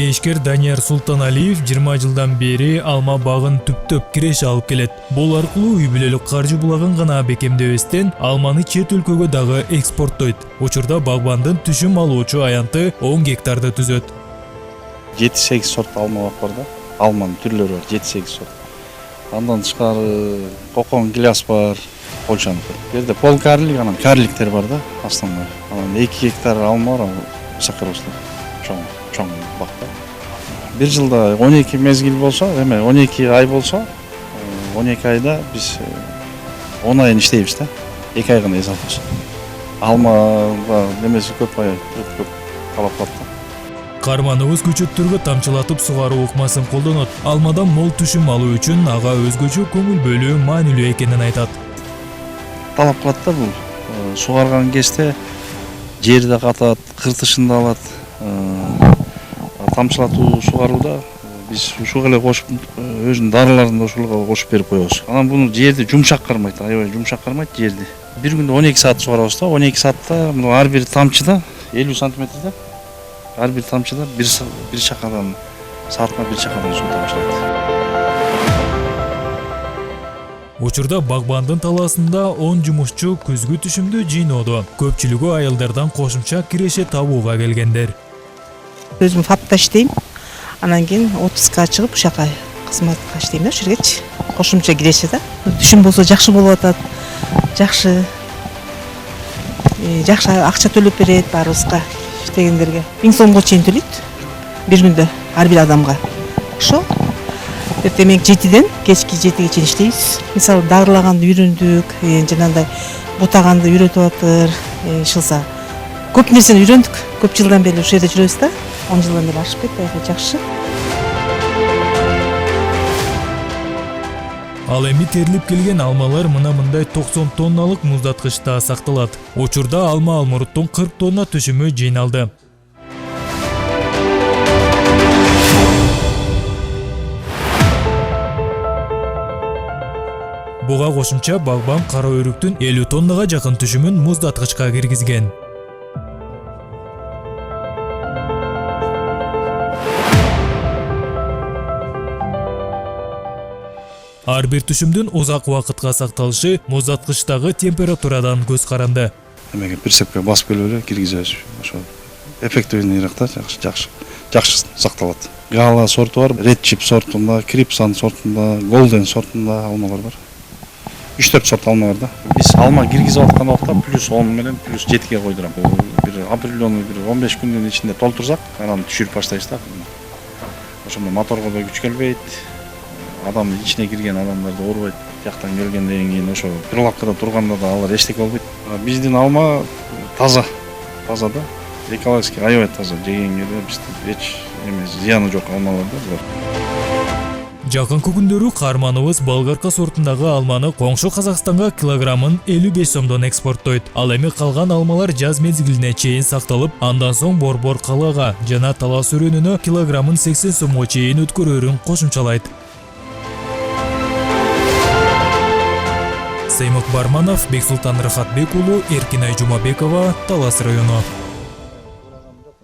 Кейишкер Данияр Султаналиев 20 жылдан бери алма багын түптөп киреше алып келет. Бул аркылуу үй бүлөлүк каржы булагын гана бекемдебестен алманы чет өлкөгө дагы экспорттойт. Учурда багбандын түшүм алуучу аянты 10 гектарды түзөт. 7-8 сорт алма бар да. Алманын түрлөрү бар, 7-8 сорт. Андан тышкары кокон гиляс бар, Польшаныкы. Жерде пол карлик, анан карликтер бар да, основной. Анан 2 гектар алма бар, Сакаровский. Чоң бакта. Бир жылда 12 мезгил болсо, эме 12 ай болсо, 12 айда биз 10 айын иштейбиз да. 2 ай гана эс алабыз. Алмага немеси көп талап бар да. Карманыбыз көчөттөргө тамчылатып сугаруу ыкмасын колдонот. Алмадан мол түшүм алуу үчүн ага өзгөчө көңүл бөлүү маанилүү экенин айтат. Талап кылат да бул. Сугарган кезде жерде катат, кыртышында алат. Тамчылатуу сугарууда биз ушуга эле кошуп, өзүнүн дарыларын да ушуга кошуп берип коебуз. Анан буну жерди жумшак кармайт, аябай жумшак кармайт жерди. Бир күндө 12 саат сугарабыз да, 12 саатта мына ар бир тамчыда 50 сантиметрде, ар бир тамчыда бир чакадан, саатына бир чакадан суу тамчылайт. Учурда багбандын талаасында 10 жумушчу күзгү түшүмдү жыйноодо. Көпчүлүгү айылдардан кошумча киреше табууга келгендер. Өзүм фапта иштейм. Анан кийин отпускка чыгып ушул жака кызматка иштейм да, ушул жергечи. Кошумча киреше да. Түшүм болсо жакшы болуп атат. Жакшы акча төлөп берет баарыбызга, иштегендерге. 1000 сомго чейин төлөйт. Бир күндө ар бир адамга. Ошо эртең 7ден кечки 7ге чейин иштейбиз. Мисалы дарылаганды үйрөндүк, жанагындай бутаганды үйрөтүп атыр, ишылса. Көп нерсени үйрөндүк. Көп жылдан бери ушул жерде жүрөбүз да. 10 жылдан бeri ашып кетти, жакшы. Ал эми терилип келген алмалар мындай 90 тонналык муздаткычта сакталат. Учурда алма алмуруттун 40 тонна түшүмү жыйналды. Буга кошумча багбан кара өрүктүн 50 тоннага жакын түшүмүн муздаткычка киргизген. Ар бир түшүмдүн узак убакытка сакталышы муздаткычтагы температурадан көз каранды. Эмеге прицепке басып келип эле киргизебиз. Ошо эффективныйракта жакшы сакталат. Гала сорту бар, Red Chip сортунда, Крипсан сортунда, Golden сортунда алмалар бар. 3-4 сорт алма бар да. Биз алма киргизип аткан убакта +10 менен +7ге койдурам. Бир определенный бир 15 күндүн ичинде толтурсак, анан түшүрүп баштайбыз да. Ошондо моторго да күч келбейт. Адам ичине кирген адамдарды оорубайт. Жактан келгенден кийин ошо прилавкада турганда да алар эчтеке болбойт. Биздин алма таза да. Экологически аябай таза. Жегенге да биздин эч зыяны жок алмалар да булар. Жакынкы күндөрү карманыбыз болгарка сортундагы алманы коңшу Казакстанга килограммын 55 сомдон экспорттойт. Ал эми калган алмалар жаз мезгилине чейин сакталып, андан соң Борбор калаага жана Талас өрөөнүнө килограммын 80 сомго чейин өткөрөрүн кошумчалайт. Сеймук Барманов, Бексултан Рахатбек уулу, Эркинай Жумабекова, Талас району.